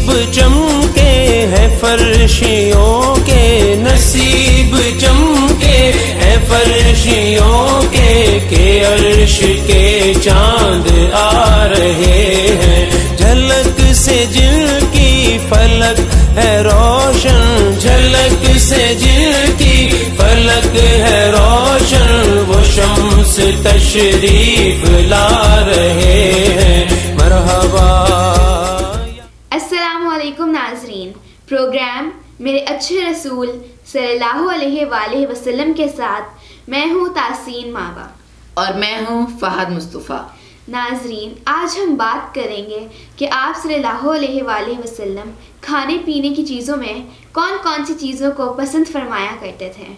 نصیب چمکے ہیں فرشیوں کے، نصیب چمکے ہیں فرشیوں کے، کہ عرش کے چاند آ رہے ہیں، جھلک سے جن کی فلک ہے روشن، جھلک سے جن کی فلک ہے روشن، وہ شمس تشریف لا رہے ہیں، مرحبا۔ السلام علیکم ناظرین، پروگرام میرے اچھے رسول صلی اللہ علیہ وآلہ وسلم کے ساتھ میں ہوں تحسین مابا اور میں ہوں فہد مصطفیٰ۔ ناظرین، آج ہم بات کریں گے کہ آپ صلی اللہ علیہ وآلہ وسلم کھانے پینے کی چیزوں میں کون کون سی چیزوں کو پسند فرمایا کرتے تھے۔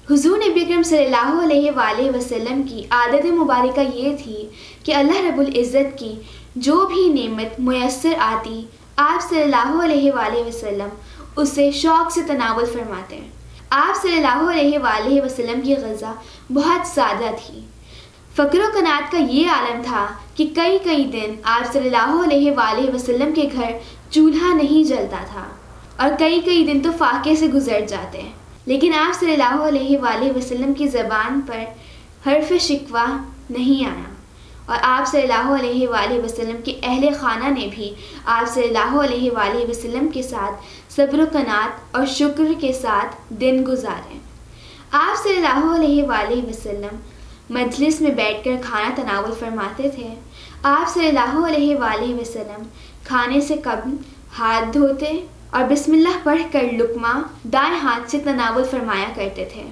حضور نبی اکرم صلی اللہ علیہ وآلہ وسلم کی عادت مبارکہ یہ تھی کہ اللہ رب العزت کی جو بھی نعمت میسر آتی، آپ صلی اللہ علیہ وآلہ وسلم اسے شوق سے تناول فرماتے۔ آپ صلی اللہ علیہ وآلہ وسلم کی غذا بہت سادہ تھی۔ فقر و قناعت کا یہ عالم تھا کہ کئی دن آپ صلی اللہ علیہ وآلہ وسلم کے گھر چولہا نہیں جلتا تھا اور کئی دن تو فاقے سے گزر جاتے، لیکن آپ صلی اللہ علیہ وآلہ وسلم کی زبان پر حرف شکوہ نہیں آیا، اور آپ صلی اللہ علیہ وآلہ وسلم کے اہل خانہ نے بھی آپ صلی اللہ علیہ وآلہ وسلم کے ساتھ صبر و قناعت اور شکر کے ساتھ دن گزارے۔ آپ صلی اللہ علیہ وآلہ وسلم مجلس میں بیٹھ کر کھانا تناول فرماتے تھے۔ آپ صلی اللہ علیہ وآلہ وسلم کھانے سے قبل ہاتھ دھوتے اور بسم اللہ پڑھ کر لقمہ دائیں ہاتھ سے تناول فرمایا کرتے تھے۔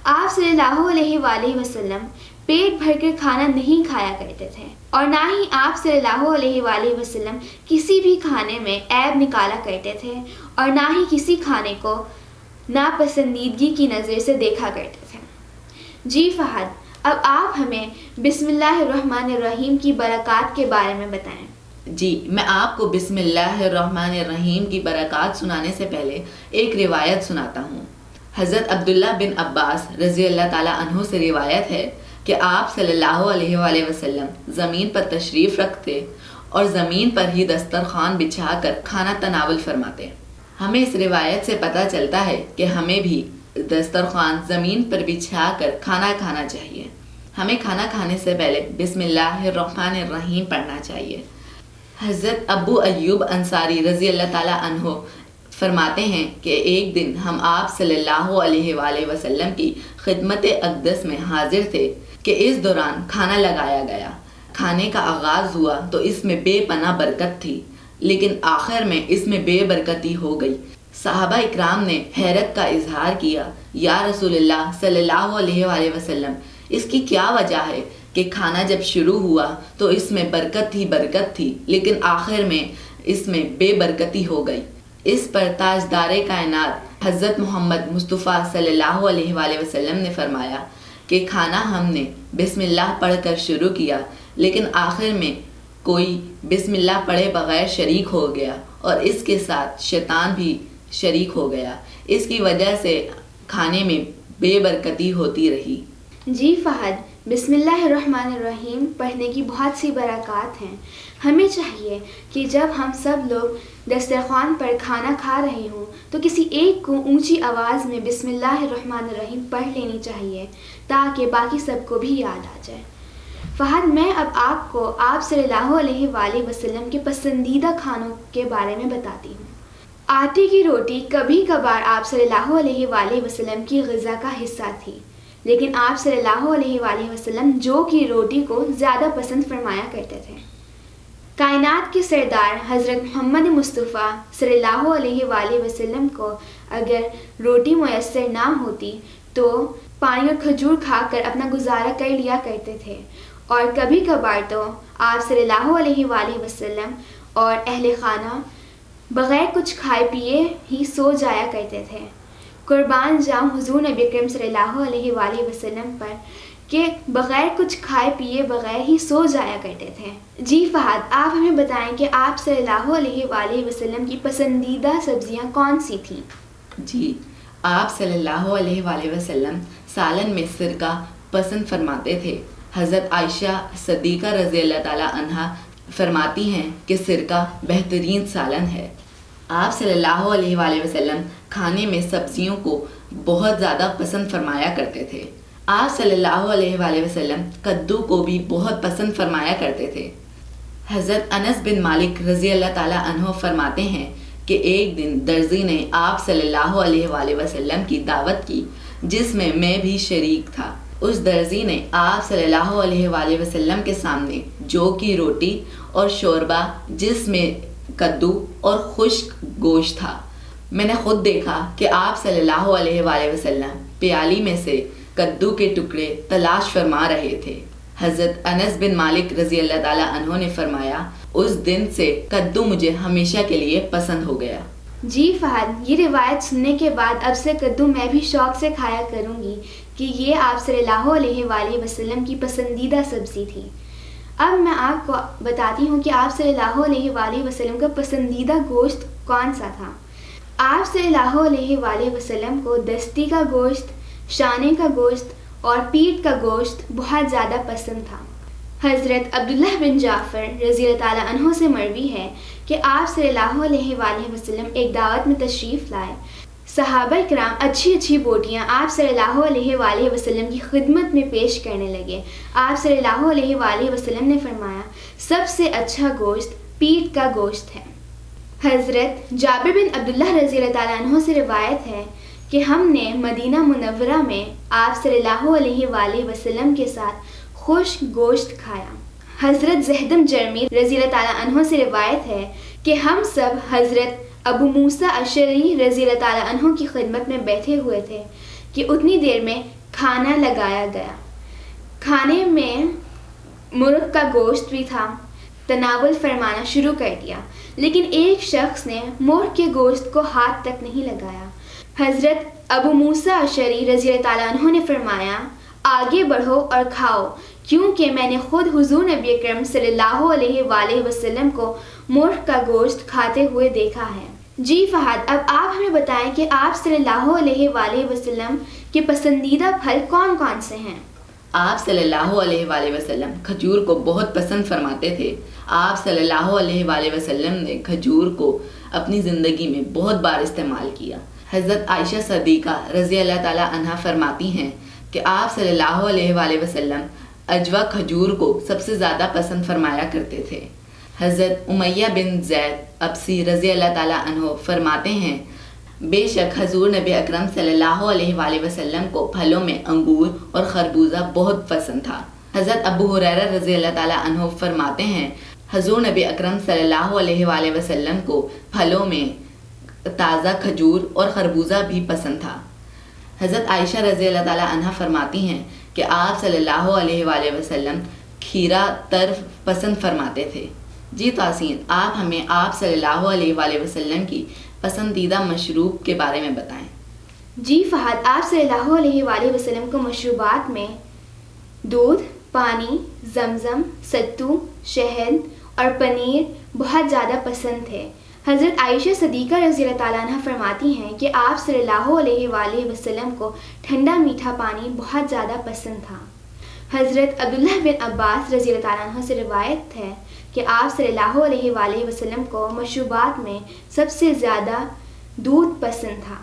آپ صلی اللہ علیہ وآلہ وسلم پیٹ بھر کر کھانا نہیں کھایا کرتے تھے، اور نہ ہی آپ صلی اللہ علیہ وآلہ وسلم کسی بھی کھانے میں عیب نکالا کرتے تھے، اور نہ ہی کسی کھانے کو ناپسندیدگی کی نظر سے دیکھا کرتے تھے۔ جی فہد، اب آپ ہمیں بسم اللہ الرحمن الرحیم کی برکات کے بارے میں بتائیں۔ جی، میں آپ کو بسم اللہ الرحمن الرحیم کی برکات سنانے سے پہلے ایک روایت سناتا ہوں۔ حضرت عبداللہ بن عباس رضی اللہ تعالیٰ عنہ سے روایت ہے کہ آپ صلی اللہ علیہ وآلہ وسلم زمین پر تشریف رکھتے اور زمین پر ہی دسترخوان بچھا کر کھانا تناول فرماتے۔ ہمیں اس روایت سے پتہ چلتا ہے کہ ہمیں بھی دسترخوان زمین پر بچھا کر کھانا کھانا چاہیے۔ ہمیں کھانا کھانے سے پہلے بسم اللہ الرحمن الرحیم پڑھنا چاہیے۔ حضرت ابو ایوب انصاری رضی اللہ تعالیٰ عنہ فرماتے ہیں کہ ایک دن ہم آپ صلی اللہ علیہ وآلہ وسلم کی خدمت اقدس میں حاضر تھے کہ اس دوران کھانا لگایا گیا۔ کھانے کا آغاز ہوا تو اس میں بے پناہ برکت تھی، لیکن آخر میں اس میں بے برکتی ہو گئی۔ صحابہ اکرام نے حیرت کا اظہار کیا، یا رسول اللہ صلی اللہ علیہ وآلہ وسلم، اس کی کیا وجہ ہے کہ کھانا جب شروع ہوا تو اس میں برکت تھی، لیکن آخر میں اس میں بے برکتی ہو گئی۔ اس پر تاجدار کائنات حضرت محمد مصطفیٰ صلی اللہ علیہ وآلہ وسلم نے فرمایا کہ کھانا ہم نے بسم اللہ پڑھ کر شروع کیا، لیکن آخر میں کوئی بسم اللہ پڑھے بغیر شریک ہو گیا، اور اس کے ساتھ شیطان بھی شریک ہو گیا۔ اس کی وجہ سے کھانے میں بے برکتی ہوتی رہی۔ جی فہد، بسم اللہ الرحمن الرحیم پڑھنے کی بہت سی برکات ہیں۔ ہمیں چاہیے کہ جب ہم سب لوگ دسترخوان پر کھانا کھا رہے ہوں تو کسی ایک کو اونچی آواز میں بسم اللہ الرحمن الرحیم پڑھ لینی چاہیے، تاکہ باقی سب کو بھی یاد آ جائے۔ فہد، میں اب آپ کو آپ صلی اللہ علیہ وآلہ وسلم کے پسندیدہ کھانوں کے بارے میں بتاتی ہوں۔ آٹے کی روٹی کبھی کبھار آپ صلی اللہ علیہ وآلہ وسلم کی غذا کا حصہ تھی، لیکن آپ صلی اللہ علیہ وآلہ وسلم جو کی روٹی کو زیادہ پسند فرمایا کرتے تھے۔ کائنات کے سردار حضرت محمد مصطفیٰ صلی اللہ علیہ وآلہ وسلم کو اگر روٹی میسر نہ ہوتی تو پانی اور کھجور کھا کر اپنا گزارا کر لیا کرتے تھے، اور کبھی کبھار تو آپ صلی اللہ علیہ وآلہ وسلم اور اہل خانہ بغیر کچھ کھائے پیے ہی سو جایا کرتے تھے۔ قربان جاؤں حضور نبی اکرم صلی اللہ علیہ وآلہ وسلم پر کہ بغیر کچھ کھائے پیے بغیر ہی سو جایا کرتے تھے۔ جی فہد، آپ ہمیں بتائیں کہ آپ صلی اللہ علیہ وآلہ وسلم کی پسندیدہ سبزیاں کون سی تھیں؟ جی، آپ صلی اللہ علیہ وآلہ وسلم سالن میں سرکہ پسند فرماتے تھے۔ حضرت عائشہ صدیقہ رضی اللہ تعالیٰ عنہا فرماتی ہیں کہ سرکہ بہترین سالن ہے۔ آپ صلی اللہ علیہ وآلہ وسلم کھانے میں سبزیوں کو بہت زیادہ پسند فرمایا کرتے تھے۔ آپ صلی اللہ علیہ وآلہ وسلم کدو کو بھی بہت پسند فرمایا کرتے تھے۔ حضرت انس بن مالک رضی اللہ تعالیٰ عنہ فرماتے ہیں کہ ایک دن درزی نے آپ صلی اللہ علیہ وآلہ وسلم کی دعوت کی جس میں میں بھی شریک تھا۔ اس درزی نے آپ صلی اللہ علیہ وآلہ وسلم کے سامنے جو کی روٹی اور شوربہ جس میں کدو اور خشک گوشت تھا۔ میں نے خود دیکھا کہ آپ صلی اللہ علیہ وآلہ وسلم پیالی میں سے کدو کے ٹکڑے تلاش فرما رہے تھے۔ حضرت انس بن مالک رضی اللہ تعالیٰ عنہ نے فرمایا اس دن سے کدو مجھے ہمیشہ کے لیے پسند ہو گیا۔ جی فہد، یہ روایت سننے کے بعد اب سے کدو میں بھی شوق سے کھایا کروں گی کہ یہ آپ صلی اللہ علیہ وآلہ وسلم کی پسندیدہ سبزی تھی۔ اب میں آپ کو بتاتی ہوں کہ آپ صلی اللہ علیہ وآلہ وسلم کا پسندیدہ گوشت کون سا تھا۔ آپ صلی اللہ علیہ وآلہ وسلم کو دستی کا گوشت، شانے کا گوشت اور پیٹھ کا گوشت بہت زیادہ پسند تھا۔ حضرت عبداللہ بن جعفر رضی اللہ تعالیٰ عنہ سے مروی ہے کہ آپ صلی اللہ علیہ وآلہ وسلم ایک دعوت میں تشریف لائے۔ صحابہ کرام اچھی بوٹیاں آپ صلی اللہ علیہ وآلہ وسلم کی خدمت میں پیش کرنے لگے۔ آپ صلی اللہ علیہ وآلہ وسلم نے فرمایا سب سے اچھا گوشت پیٹھ کا گوشت ہے۔ حضرت جابر بن عبداللہ رضی اللہ تعالیٰ عنہ سے روایت ہے کہ ہم نے مدینہ منورہ میں آپ صلی اللہ علیہ وآلہ وسلم کے ساتھ خشک گوشت کھایا۔ حضرت زہدم جرمی رضی اللہ تعالیٰ عنہ سے روایت ہے کہ ہم سب حضرت ابو موسیٰ اشعری رضی اللہ تعالیٰ عنہ کی خدمت میں بیٹھے ہوئے تھے کہ اتنی دیر میں کھانا لگایا گیا۔ کھانے میں مرغ کا گوشت بھی تھا۔ تناول فرمانا شروع کر دیا، لیکن ایک شخص نے مرغ کے گوشت کو ہاتھ تک نہیں لگایا۔ حضرت ابو موسیٰ اشعری رضی اللہ تعالیٰ عنہ نے فرمایا آگے بڑھو اور کھاؤ، کیونکہ میں نے خود حضور نبی اکرم صلی اللہ علیہ وآلہ وسلم کو مرغ کا گوشت کھاتے ہوئے دیکھا ہے۔ جی فہد، اب آپ ہمیں بتائیں کہ آپ صلی اللہ علیہ وآلہ وسلم کے پسندیدہ پھل کون کون سے ہیں؟ آپ صلی اللہ علیہ وآلہ وسلم کھجور کو بہت پسند فرماتے تھے۔ آپ صلی اللہ علیہ وآلہ وسلم نے کھجور کو اپنی زندگی میں بہت بار استعمال کیا۔ حضرت عائشہ صدیقہ رضی اللہ تعالیٰ عنہا فرماتی ہیں کہ آپ صلی اللہ علیہ وآلہ وسلم اجوا کھجور کو سب سے زیادہ پسند فرمایا کرتے تھے۔ حضرت امیہ بن زید ابسی رضی اللہ تعالیٰ عنہ فرماتے ہیں بے شک حضور نبی اکرم صلی اللہ علیہ وآلہ وسلم کو پھلوں میں انگور اور خربوزہ بہت پسند تھا۔ حضرت ابو ہریرہ رضی اللہ تعالیٰ عنہ فرماتے ہیں حضور نبی اکرم صلی اللہ علیہ وآلہ وسلم کو پھلوں میں تازہ کھجور اور خربوزہ بھی پسند تھا۔ حضرت عائشہ رضی اللہ تعالیٰ عنہ فرماتی ہیں کہ آپ صلی اللہ علیہ وآلہ وسلم کھیرا طرف پسند فرماتے تھے۔ جی تحسین، آپ ہمیں آپ صلی اللہ علیہ وآلہ وسلم کی پسندیدہ مشروب کے بارے میں بتائیں۔ جی فہد، آپ صلی اللہ علیہ وآلہ وسلم کو مشروبات میں دودھ، پانی، زمزم، ستو، شہد اور پنیر بہت زیادہ پسند تھے۔ حضرت عائشہ صدیقہ رضی اللہ تعالیٰ عنہ فرماتی ہیں کہ آپ صلی اللہ علیہ وآلہ وسلم کو ٹھنڈا میٹھا پانی بہت زیادہ پسند تھا۔ حضرت عبداللہ بن عباس رضی اللہ تعالیٰ عنہ سے روایت ہے کہ آپ صلی اللہ علیہ وآلہ وسلم کو مشروبات میں سب سے زیادہ دودھ پسند تھا۔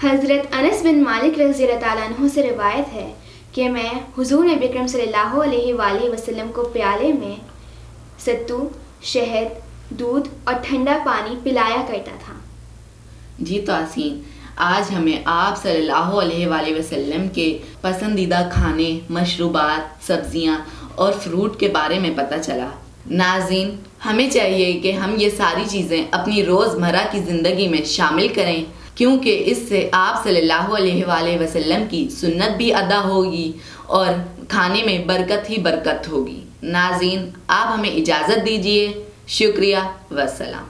حضرت انس بن مالک رضی اللہ تعالیٰ عنہ سے روایت ہے کہ میں حضور نبی اکرم صلی اللہ علیہ وآلہ وسلم کو پیالے میں ستو، شہد، دودھ اور ٹھنڈا پانی پلایا کرتا تھا۔ جی تحسین، آج ہمیں آپ صلی اللہ علیہ وآلہ وسلم کے پسندیدہ کھانے، مشروبات، سبزیاں اور فروٹ کے بارے میں پتہ چلا۔ ناظرین، ہمیں چاہیے کہ ہم یہ ساری چیزیں اپنی روزمرہ کی زندگی میں شامل کریں، کیونکہ اس سے آپ صلی اللہ علیہ وآلہ وسلم کی سنت بھی ادا ہوگی اور کھانے میں برکت ہی برکت ہوگی۔ ناظرین، آپ ہمیں اجازت دیجیے۔ شکریہ، والسلام۔